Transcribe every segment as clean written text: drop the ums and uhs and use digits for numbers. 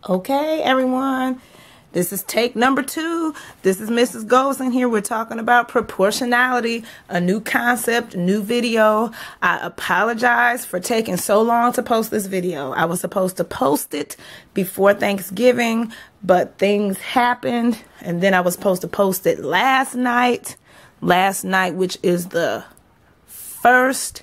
Okay, everyone, this is take number 2. This is Mrs. Golson here. We're talking about proportionality, a new concept, new video. I apologize for taking so long to post this video. I was supposed to post it before Thanksgiving, but things happened, and then I was supposed to post it last night, which is the 1st.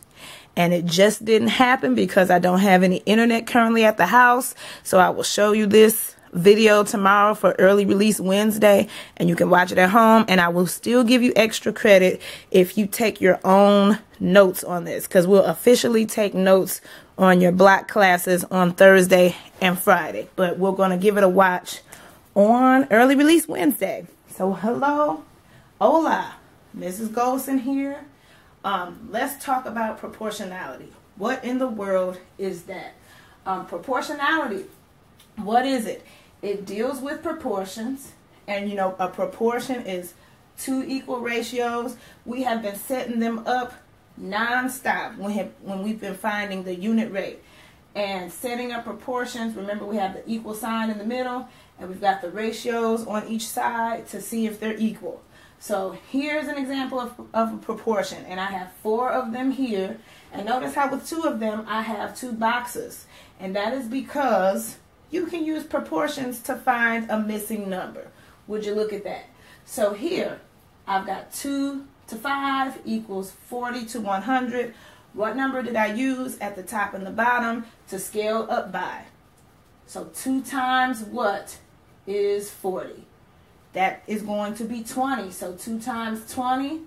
And it just didn't happen because I don't have any internet currently at the house. So I will show you this video tomorrow for early release Wednesday, and you can watch it at home. And I will still give you extra credit if you take your own notes on this, because we'll officially take notes on your block classes on Thursday and Friday. But we're going to give it a watch on early release Wednesday. So hello, hola, Mrs. Golson here. Let's talk about proportionality. What in the world is that? Proportionality, what is it? It deals with proportions, and you know, a proportion is 2 equal ratios. We have been setting them up non-stop when we've been finding the unit rate and setting up proportions. Remember, we have the equal sign in the middle, and we've got the ratios on each side to see if they're equal. So here's an example of a proportion, and I have 4 of them here. And notice how with 2 of them I have 2 boxes, and that is because you can use proportions to find a missing number. Would you look at that? So here I've got 2 to 5 equals 40 to 100. What number did I use at the top and the bottom to scale up by? So 2 times what is 40? That is going to be 20. So 2 times 20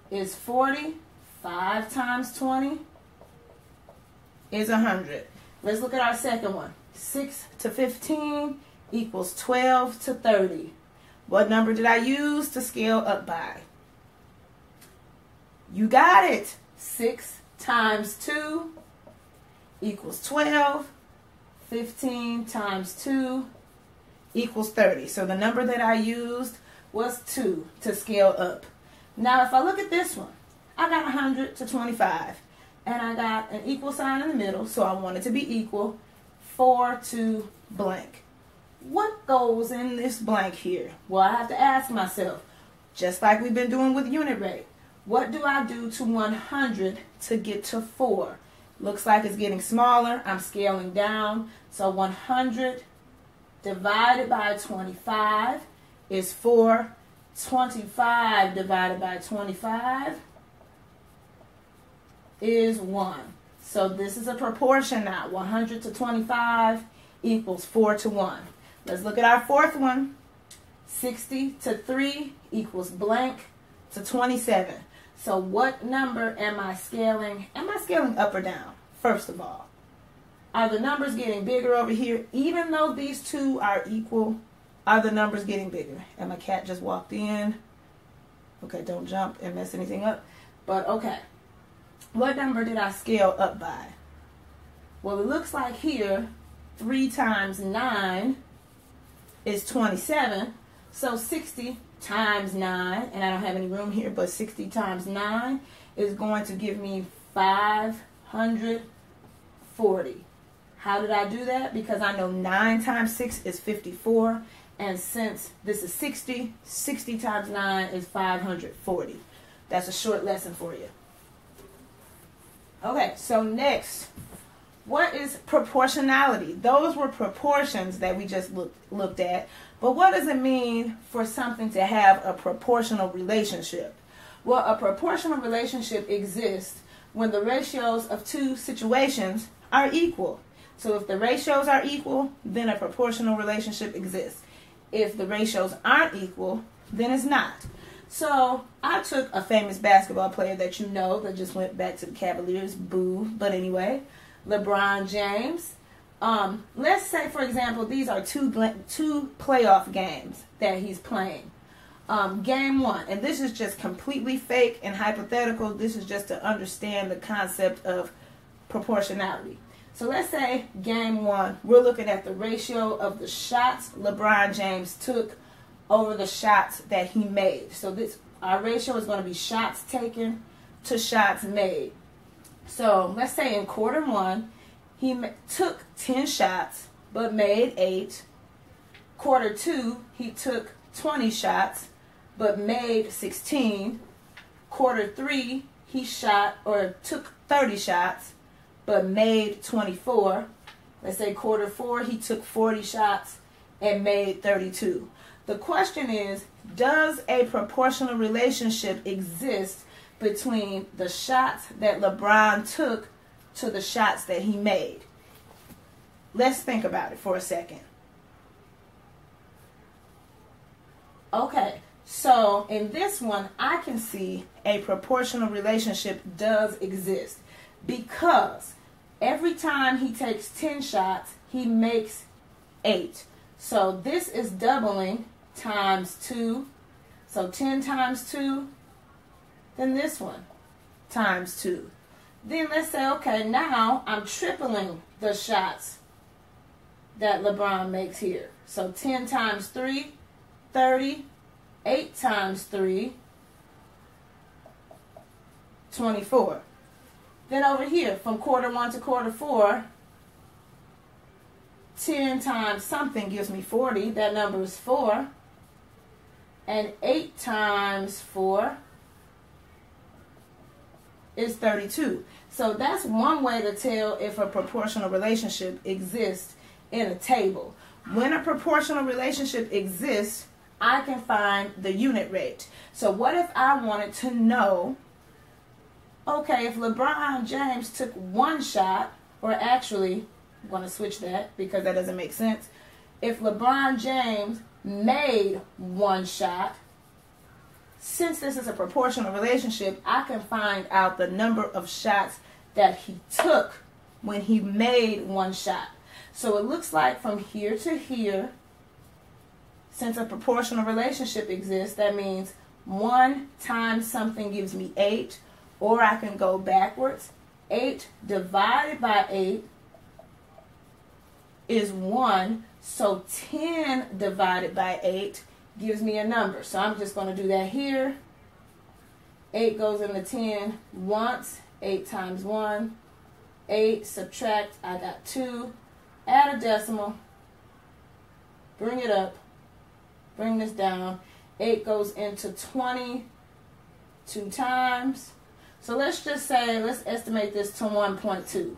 is 40. 5 times 20 is 100. Let's look at our second one. 6 to 15 equals 12 to 30. What number did I use to scale up by? You got it. 6 times 2 equals 12. 15 times 2 equals 30. So the number that I used was 2 to scale up. Now if I look at this one, I got 100 to 25, and I got an equal sign in the middle, so I want it to be equal. 4 to blank. What goes in this blank here? Well, I have to ask myself, just like we've been doing with unit rate, what do I do to 100 to get to 4? Looks like it's getting smaller. I'm scaling down. So 100 divided by 25 is 4. 25 divided by 25 is 1. So this is a proportion now. 100 to 25 equals 4 to 1. Let's look at our fourth one. 60 to 3 equals blank to 27. So what number am I scaling? Am I scaling up or down, first of all? Are the numbers getting bigger over here? Even though these 2 are equal, are the numbers getting bigger? And my cat just walked in. Okay, don't jump and mess anything up. But okay, what number did I scale up by? Well, it looks like here 3 times 9 is 27. So 60 times 9, and I don't have any room here, but 60 times 9 is going to give me 540. How did I do that? Because I know 9 times 6 is 54. And since this is 60, 60 times 9 is 540. That's a short lesson for you. Okay, so next, what is proportionality? Those were proportions that we just looked at. But what does it mean for something to have a proportional relationship? Well, a proportional relationship exists when the ratios of 2 situations are equal. So if the ratios are equal, then a proportional relationship exists. If the ratios aren't equal, then it's not. So I took a famous basketball player that you know that just went back to the Cavaliers, boo. But anyway, LeBron James. Let's say, for example, these are two playoff games that he's playing. Game 1, and this is just completely fake and hypothetical. This is just to understand the concept of proportionality. So let's say game 1, we're looking at the ratio of the shots LeBron James took over the shots that he made. So our ratio is going to be shots taken to shots made. So let's say in quarter 1, he took 10 shots, but made 8. Quarter 2, he took 20 shots, but made 16. Quarter 3, he took 30 shots, but made 24. Let's say quarter 4, he took 40 shots and made 32. The question is, does a proportional relationship exist between the shots that LeBron took to the shots that he made? Let's think about it for a second. Okay, so in this one, I can see a proportional relationship does exist because every time he takes 10 shots, he makes 8. So this is doubling times 2. So 10 times 2, then this one times 2. Then let's say, okay, now I'm tripling the shots that LeBron makes here. So 10 times 3, 30, 8 times 3, 24. Then over here, from quarter 1 to quarter 4, 10 times something gives me 40. That number is 4. And 8 times 4 is 32. So that's one way to tell if a proportional relationship exists in a table. When a proportional relationship exists, I can find the unit rate. So what if I wanted to know, okay, if LeBron James took 1 shot, or actually, I'm going to switch that because that doesn't make sense. If LeBron James made 1 shot, since this is a proportional relationship, I can find out the number of shots that he took when he made 1 shot. So it looks like from here to here, since a proportional relationship exists, that means 1 times something gives me 8, or I can go backwards. 8 divided by 8 is 1, so 10 divided by 8 gives me a number. So I'm just going to do that here. 8 goes into 10 once. 8 times 1, 8, subtract, I got 2, add a decimal, bring it up, bring this down. 8 goes into 20 2 times. So let's just say, let's estimate this to 1.2.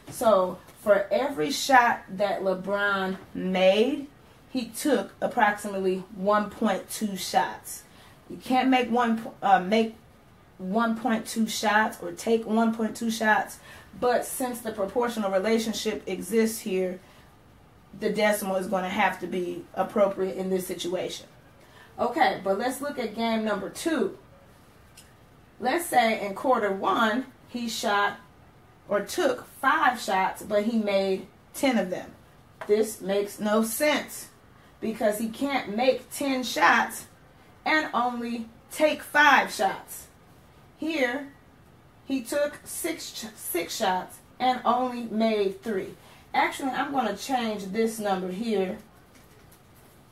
So for every shot that LeBron made, he took approximately 1.2 shots. You can't make 1.2 shots or take 1.2 shots, but since the proportional relationship exists here, the decimal is going to have to be appropriate in this situation. Okay, but let's look at game number 2. Let's say in quarter 1, he shot or took 5 shots, but he made 10 of them. This makes no sense because he can't make 10 shots and only take 5 shots. Here, he took 6 shots and only made 3. Actually, I'm going to change this number here.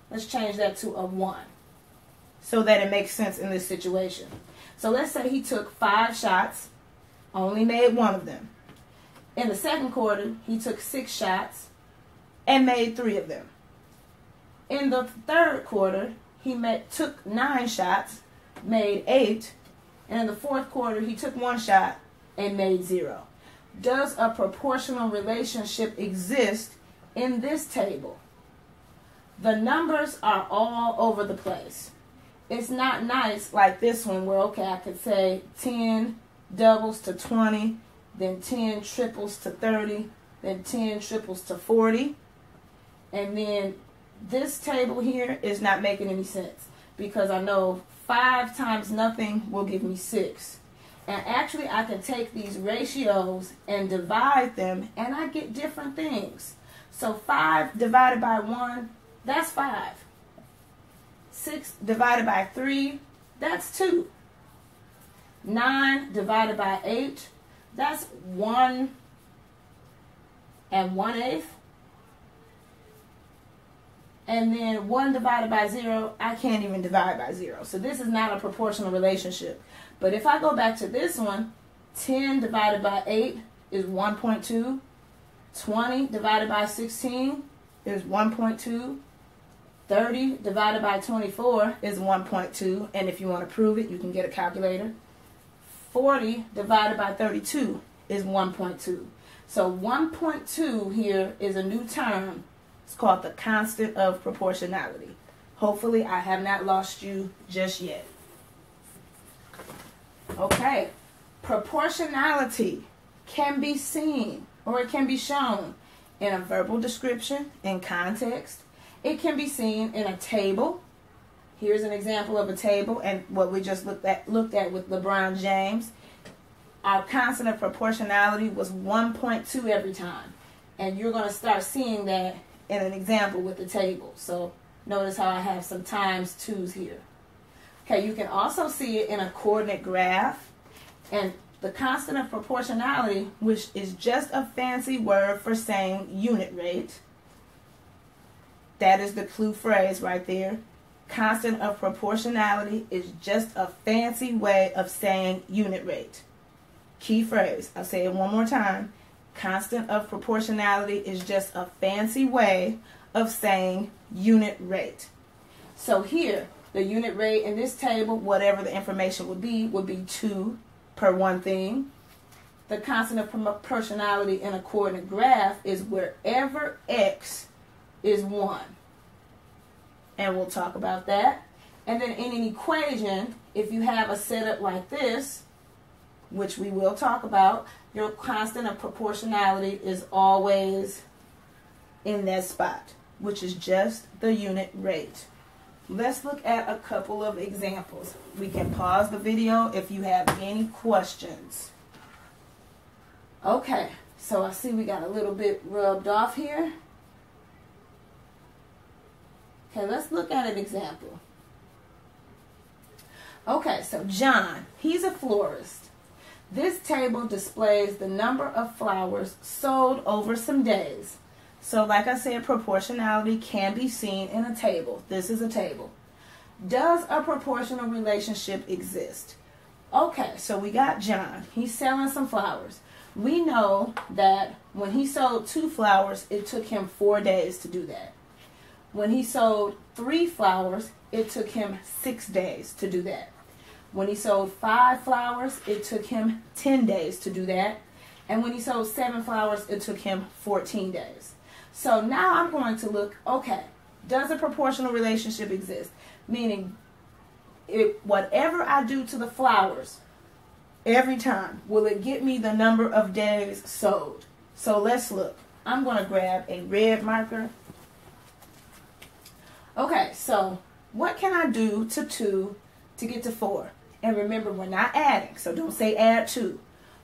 Let's change that to a 1 so that it makes sense in this situation. So let's say he took 5 shots, only made 1 of them. In the second quarter, he took 6 shots and made 3 of them. In the third quarter, he took 9 shots, made 8. And in the fourth quarter, he took 1 shot and made 0. Does a proportional relationship exist in this table? The numbers are all over the place. It's not nice like this one where, okay, I could say 10 doubles to 20, then 10 triples to 30, then 10 triples to 40. And then this table here is not making any sense because I know 5 times nothing will give me 6. And actually I can take these ratios and divide them and I get different things. So 5 divided by 1, that's 5. 6 divided by 3, that's 2. 9 divided by 8, that's 1 1/8. And then 1 divided by 0, I can't even divide by 0. So this is not a proportional relationship. But if I go back to this one, 10 divided by 8 is 1.2. 20 divided by 16 is 1.2. 30 divided by 24 is 1.2. And if you want to prove it, you can get a calculator. 40 divided by 32 is 1.2. So 1.2 here is a new term. It's called the constant of proportionality. Hopefully I have not lost you just yet. Okay. Proportionality can be seen or it can be shown in a verbal description, in context. It can be seen in a table. Here's an example of a table and what we just looked at with LeBron James. Our constant of proportionality was 1.2 every time. And you're going to start seeing that in an example with the table. So notice how I have some times 2's here. Okay, you can also see it in a coordinate graph. And the constant of proportionality, which is just a fancy word for saying unit rate. That is the clue phrase right there. Constant of proportionality is just a fancy way of saying unit rate. Key phrase. I'll say it one more time. Constant of proportionality is just a fancy way of saying unit rate. So here, the unit rate in this table, whatever the information would be 2 per one thing. The constant of proportionality in a coordinate graph is wherever x is 1. And we'll talk about that. And then in an equation, if you have a setup like this, which we will talk about, your constant of proportionality is always in that spot, which is just the unit rate. Let's look at a couple of examples. We can pause the video if you have any questions. Okay, so I see we got a little bit rubbed off here. Okay, let's look at an example. Okay, so John, he's a florist. This table displays the number of flowers sold over some days. So like I said, proportionality can be seen in a table. This is a table. Does a proportional relationship exist? Okay, so we got John. He's selling some flowers. We know that when he sold 2 flowers, it took him 4 days to do that. When he sold 3 flowers, it took him 6 days to do that. When he sold 5 flowers, it took him 10 days to do that. And when he sold 7 flowers, it took him 14 days. So now I'm going to look, okay, does a proportional relationship exist? Meaning, whatever I do to the flowers every time, will it get me the number of days sold? So let's look. I'm going to grab a red marker. Okay, so what can I do to 2 to get to 4? And remember, we're not adding, so don't say add 2.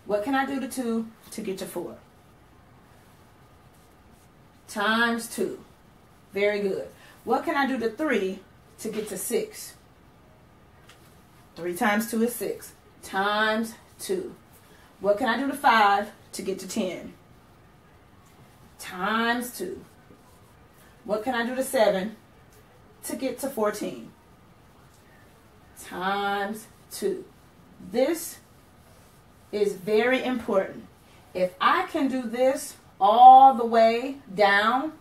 What can I do to 2 to get to 4? Times 2. Very good. What can I do to 3 to get to 6? 3 times 2 is 6. Times 2. What can I do to 5 to get to 10? Times 2. What can I do to 7 to get to 14? Times 2. This is very important. If I can do this all the way down,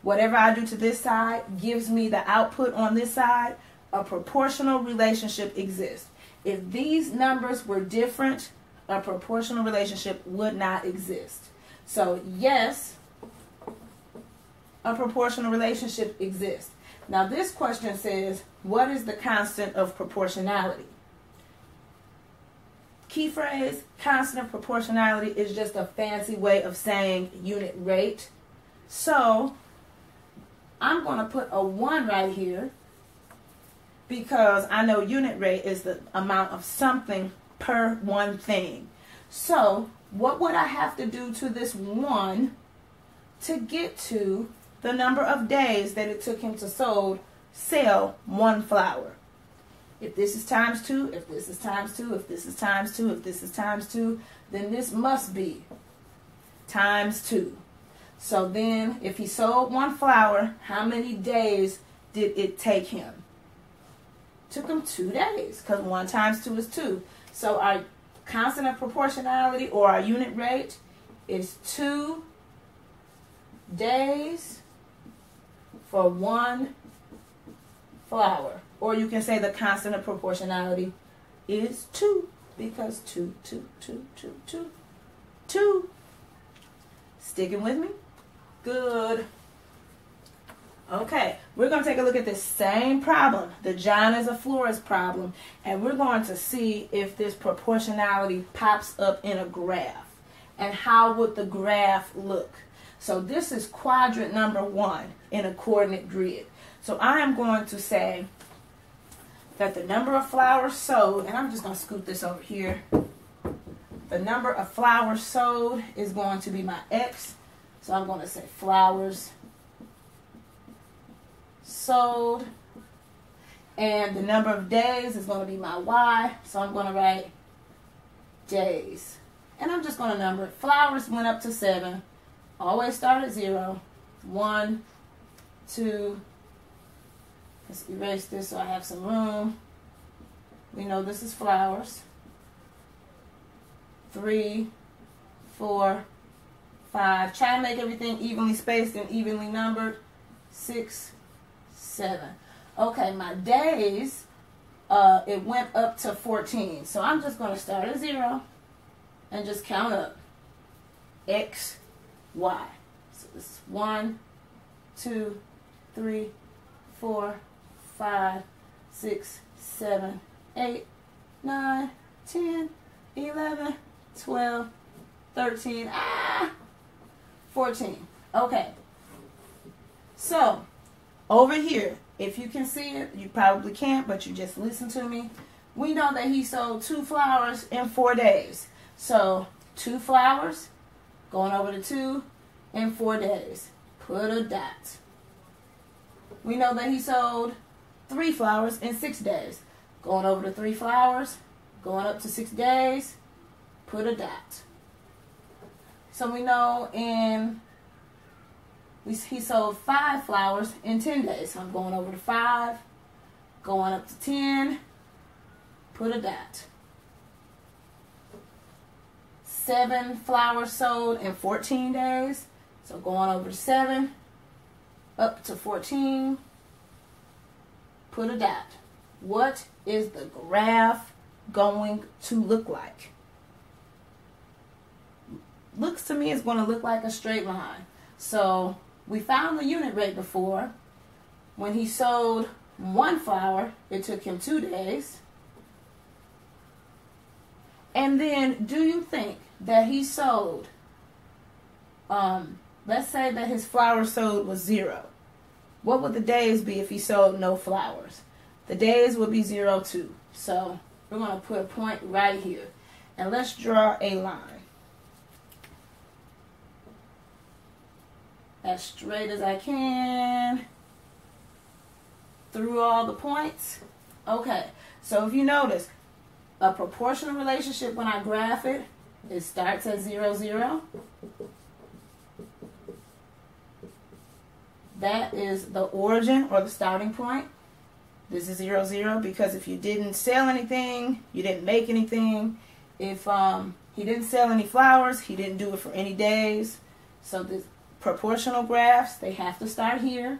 whatever I do to this side gives me the output on this side, a proportional relationship exists. If these numbers were different, a proportional relationship would not exist. So yes, a proportional relationship exists. Now this question says, what is the constant of proportionality? Key phrase, constant of proportionality is just a fancy way of saying unit rate. So I'm going to put a 1 right here because I know unit rate is the amount of something per one thing. So what would I have to do to this 1 to get to the number of days that it took him to sell 1 flower? If this is times 2, if this is times 2, if this is times 2, if this is times 2, then this must be times 2. So then, if he sold 1 flower, how many days did it take him? It took him 2 days, because 1 times 2 is 2. So our constant of proportionality, or our unit rate, is 2 days for one flower. Or you can say the constant of proportionality is 2, because 2, 2, 2, 2, 2, 2. Sticking with me? Good. Okay, we're going to take a look at this same problem, the John is a florist problem, and we're going to see if this proportionality pops up in a graph. And how would the graph look? So this is quadrant number 1 in a coordinate grid. So I am going to say that the number of flowers sowed, and I'm just going to scoot this over here. The number of flowers sowed is going to be my X. So I'm going to say flowers sold. And the number of days is going to be my Y. So I'm going to write days. And I'm just going to number it. Flowers went up to 7. Always start at 0. 1, 2. Let's erase this so I have some room. We know this is flowers. 3, 4, 5. Try to make everything evenly spaced and evenly numbered. 6, 7. Okay, my days, it went up to 14. So I'm just going to start at 0 and just count up. X, Y. So this is 1, 2, 3, 4, 5, 6, 7, 8, 9, 10, 11, 12, 13, 14. Okay. So, over here, if you can see it, you probably can't, but you just listen to me. We know that he sold 2 flowers in 4 days. So, 2 flowers, going over to 2 in 4 days. Put a dot. We know that he sold 3 flowers in 6 days. Going over to 3 flowers, going up to 6 days, put a dot. So we know he sold 5 flowers in 10 days. So I'm going over to 5, going up to 10, put a dot. 7 flowers sold in 14 days. So going over to 7, up to 14, put a dot. What is the graph going to look like? Looks to me it's going to look like a straight line. So we found the unit rate before. When he sold 1 flower, it took him 2 days. And then, do you think that he sold, let's say that his flowers sold was 0. What would the days be if he sold no flowers? The days would be 0, 2. So we're going to put a point right here. And let's draw a line. As straight as I can. Through all the points. Okay, so if you notice, a proportional relationship when I graph it, it starts at 0, 0. That is the origin or the starting point. This is 0, 0 because if you didn't sell anything, you didn't make anything. If he didn't sell any flowers, he didn't do it for any days. So the proportional graphs, they have to start here.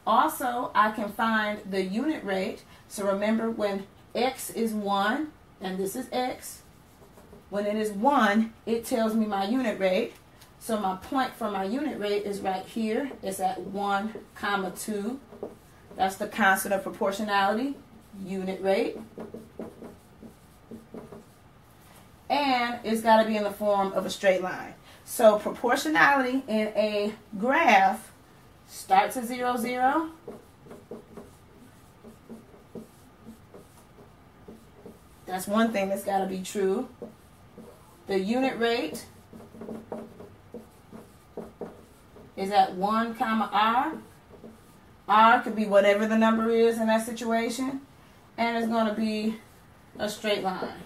Also, I can find the unit rate. So remember, when X is 1, and this is X, when it is 1, it tells me my unit rate. So my point for my unit rate is right here. It's at 1, 2. That's the constant of proportionality, unit rate. And it's got to be in the form of a straight line. So proportionality in a graph starts at 0, 0. That's one thing that's got to be true. The unit rate is at 1, R. R could be whatever the number is in that situation. And it's going to be a straight line.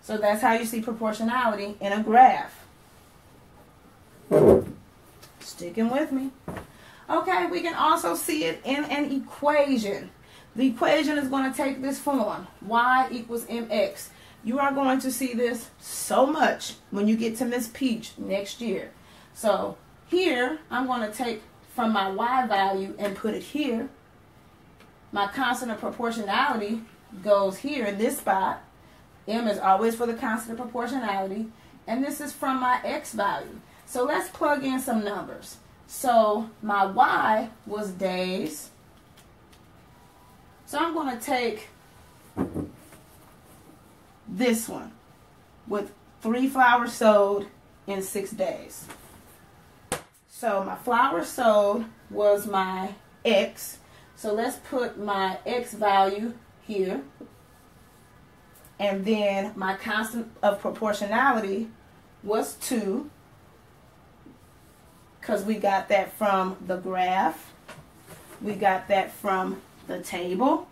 So that's how you see proportionality in a graph. Sticking with me. Okay, we can also see it in an equation. The equation is going to take this form. Y equals mx. You are going to see this so much when you get to Miss Peach next year. So here, I'm going to take from my y value and put it here. My constant of proportionality goes here in this spot. M is always for the constant of proportionality. And this is from my x value. So let's plug in some numbers. So my y was days. So I'm going to take this one with 3 flowers sold in 6 days. So my flowers sold was my x. So let's put my x value here. And then my constant of proportionality was 2. Because we got that from the graph. We got that from the table.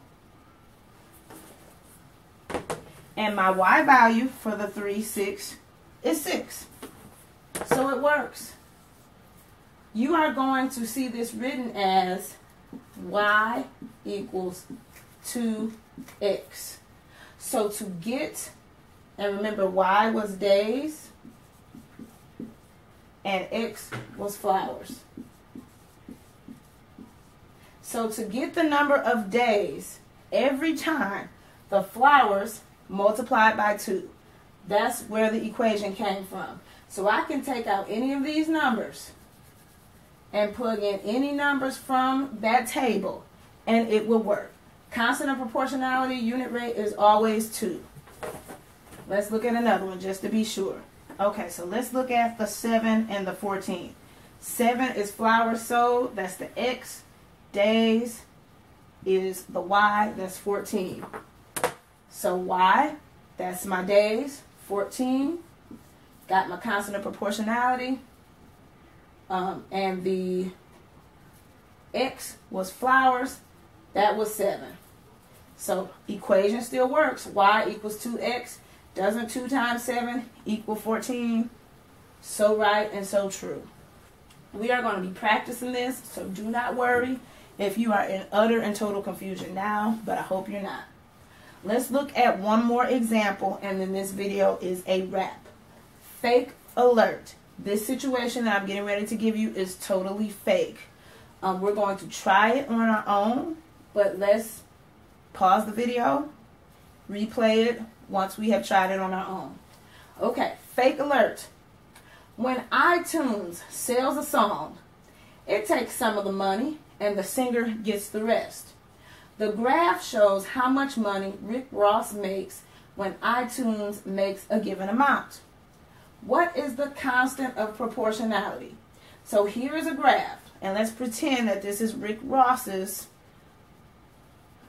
And my y value for the 3, 6 is 6. So it works. You are going to see this written as y equals 2x. So to get, and remember y was days and x was flowers. So to get the number of days, every time the flowers multiplied by 2. That's where the equation came from. So I can take out any of these numbers and plug in any numbers from that table, and it will work. Constant of proportionality, unit rate is always 2. Let's look at another one just to be sure. Okay, so let's look at the 7 and the 14. 7 is flowers sold, that's the x. Days is the y, that's 14. So y, that's my days, 14. Got my constant of proportionality. And the x was flowers, that was 7. So equation still works. Y equals 2x. Doesn't 2 times 7 equal 14? So right and so true. We are going to be practicing this, so do not worry if you are in utter and total confusion now, but I hope you're not. Let's look at one more example, and then this video is a wrap. Fake alert. This situation that I'm getting ready to give you is totally fake. We're going to try it on our own, but let's pause the video, replay it once we have tried it on our own. Okay, fake alert. When iTunes sells a song, it takes some of the money and the singer gets the rest. The graph shows how much money Rick Ross makes when iTunes makes a given amount. What is the constant of proportionality? So here is a graph, and let's pretend that this is Rick Ross's,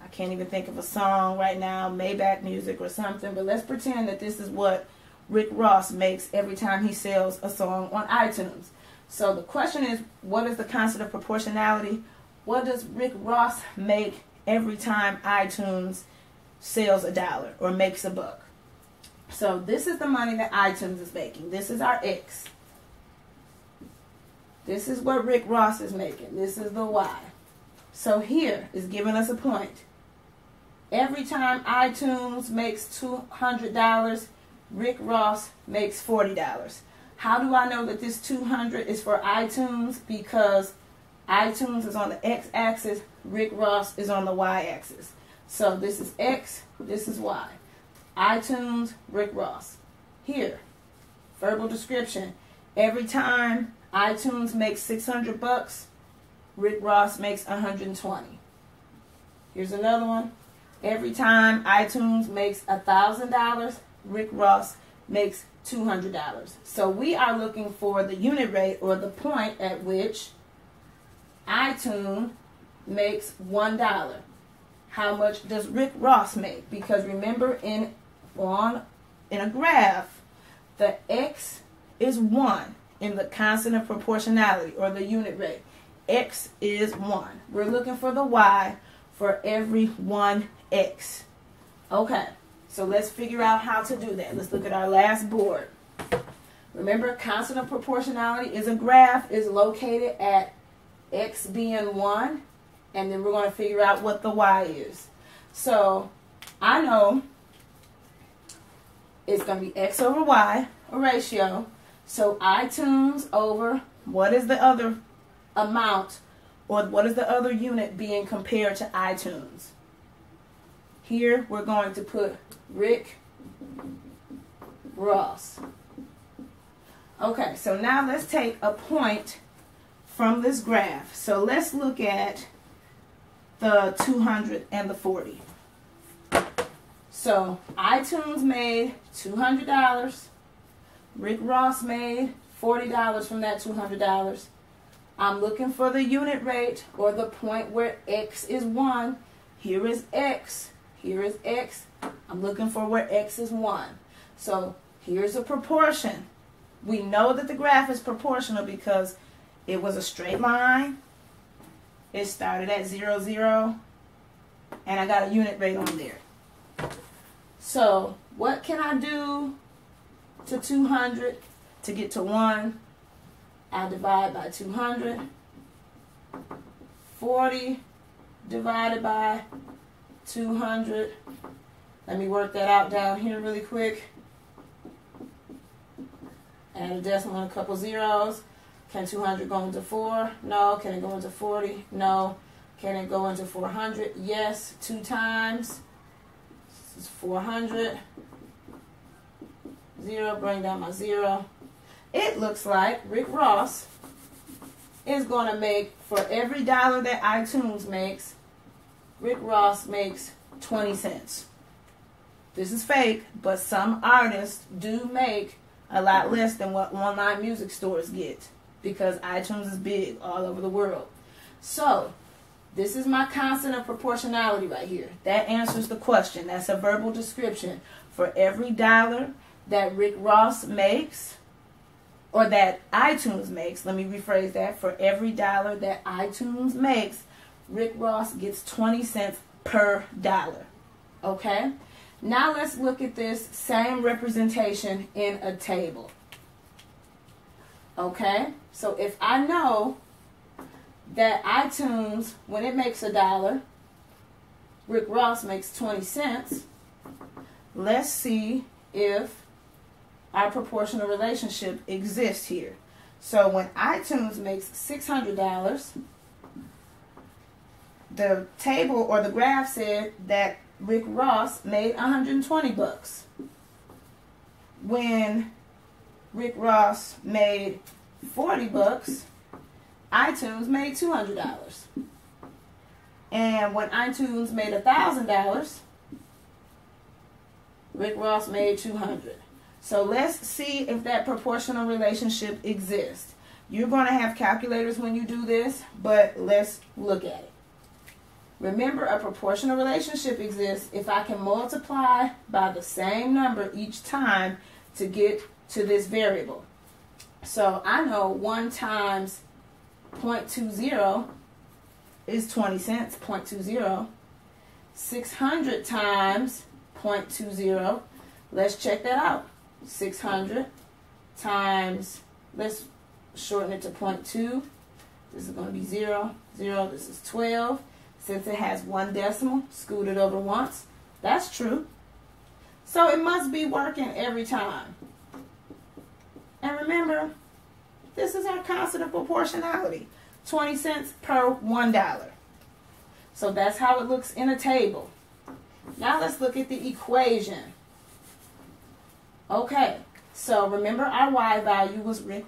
I can't even think of a song right now, Maybach Music or something, but let's pretend that this is what Rick Ross makes every time he sells a song on iTunes. So the question is, what is the constant of proportionality? What does Rick Ross make every time iTunes sells $1 or makes $1? So this is the money that iTunes is making. This is our X. This is what Rick Ross is making. This is the Y. So here is giving us a point. Every time iTunes makes $200, Rick Ross makes $40. How do I know that this 200 is for iTunes? Because iTunes is on the X-axis, Rick Ross is on the Y-axis. So this is X, this is Y. iTunes, Rick Ross. Here, verbal description. Every time iTunes makes $600, Rick Ross makes $120. Here's another one. Every time iTunes makes $1,000, Rick Ross makes $200. So we are looking for the unit rate, or the point at which iTunes makes $1. How much does Rick Ross make? Because remember, in a graph, the X is 1 in the constant of proportionality, or the unit rate. X is 1. We're looking for the Y for every 1X. Okay, so let's figure out how to do that. Let's look at our last board. Remember, constant of proportionality is a graph, is located at X being 1, and then we're going to figure out what the Y is. So I know it's going to be X over Y, a ratio. So iTunes over what is the other amount, or what is the other unit being compared to iTunes? Here we're going to put Rick Ross. Okay, so now let's take a point from this graph. So let's look at the 200 and the 40. So iTunes made $200. Rick Ross made $40 from that $200. I'm looking for the unit rate, or the point where X is 1. Here is X. Here is X. I'm looking for where X is 1. So here's a proportion. We know that the graph is proportional because it was a straight line. It started at 0, 0. And I got a unit rate on there. So what can I do to 200 to get to 1? I divide by 200. 40 divided by 200. Let me work that out down here really quick. Add a decimal and a couple zeros. Can 200 go into 4? No. Can it go into 40? No. Can it go into 400? Yes. 2 times. This is 400. 0. Bring down my 0. It looks like Rick Ross is going to make, for every dollar that iTunes makes, Rick Ross makes 20 cents. This is fake, but some artists do make a lot less than what online music stores get, because iTunes is big all over the world. So this is my constant of proportionality right here. That answers the question. That's a verbal description. For every dollar that Rick Ross makes, or that iTunes makes, let me rephrase that, for every dollar that iTunes makes, Rick Ross gets 20 cents per dollar. Okay? Now let's look at this same representation in a table. Okay? So if I know that iTunes, when it makes $1, Rick Ross makes 20 cents, let's see if our proportional relationship exists here. So when iTunes makes $600, the table or the graph said that Rick Ross made 120 bucks. When Rick Ross made 40 bucks, iTunes made $200. And when iTunes made $1,000, Rick Ross made 200. So let's see if that proportional relationship exists. You're going to have calculators when you do this, but let's look at it. Remember, a proportional relationship exists if I can multiply by the same number each time to get to this variable. So I know 1 times 0.20 is 20 cents, 0.20. 600 times 0.20, let's check that out. 600 times, let's shorten it to 0.2. This is going to be 0, 0, this is 12. Since it has 1 decimal, scoot it over once. That's true. So it must be working every time. And remember, this is our constant of proportionality. 20 cents per $1. So that's how it looks in a table. Now let's look at the equation. Okay, so remember our y value was Rick Ross.